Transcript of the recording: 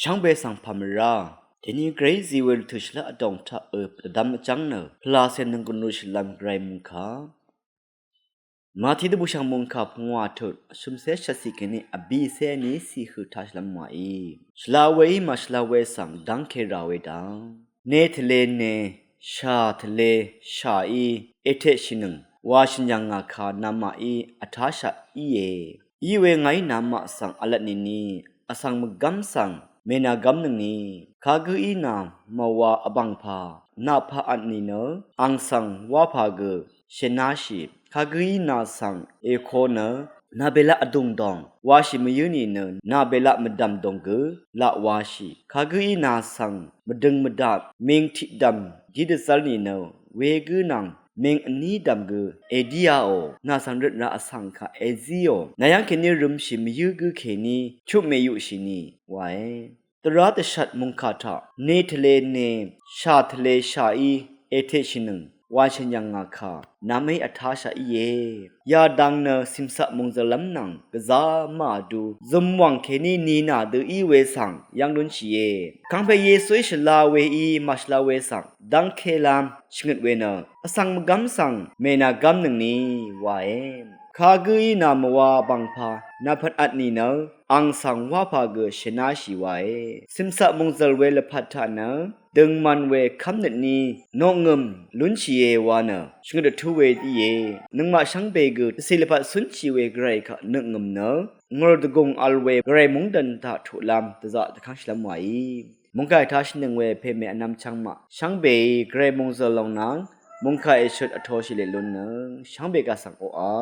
ช่างเบสังพามราทีนี้เกรซีเวลทุชละดองท่าประดำจังเนอพลาเซนังกุนุชลัมไกรมุงคามาที่ดบุชังมุงคาพงวาทุชุมเสชสิกนี่อบีเซนี่สีคือทัชลัมมาอีชลาเวมาชลาเวสังดังเคราเวดังเนทเลเนชาทเลชาอีเอเทชินึงวาชินยังงาคานามาอีอัทาชาอีเออีเวไงนามาสังอลัดนินีอสังมกัมสังเมนากำนึงนี้ข้ากืออีนามมาวาอบังพานาพาอันนี้เนออังสังวาพากือเชนาชีข้ากืออีนาสังเอโคเนอนาเบละอดุงดองวาชิมยืนีเนอนาเบละมดำดงกือละวาชีข้ากืออีนาสังมดึงมดาเมงทิดำยิดสัลนีเนอเวกือนังเมงอันนี้ดำกือเอดียาโอนาสังรระอสังค่ะเอซิโอนายังเคนี่รุมชิมยืกือเคนี่ชุบเมยุชินีไว้ตราตชัดมุงคาทาเนทเลเนชาทเลชาอีเอเทชินึงวาชัญยังงาคานาไม่อัทาชาอีเยยาดังเนสิมสะมุงซะลัมนังกะซามาดูซุมวังเคนี่นีนาดูอีเวสังยังดุนชีเยคังเพเยซุยชลาเวอีมาชลาเวสังดังเคลามชงดเวเนอสังมกัมสังเมนากัมนึงนี้วาเอข้ากือนามวาบังพานาพัดอัดนีเนอังสังวาพาเกชนะชีไวสิมสะมุงซะเวลพัทานะดึงมันเวคำนึงนี้นงงมลุนชีเยวานะชงดทุเวดีเยนึงมาชังเบกศิลปะสุนชีเวไกรคะนึงงมเนงรดกงอัลเวไกรมุงดันตาทุลามตะจะตะคังชลามไวมุงกายทัชนึงเวเพเมอนำชังมาชังเบไกรมุงซะลงนังมุงกายชุดอโทชิเลลุนนึงชังเบกาสังโออา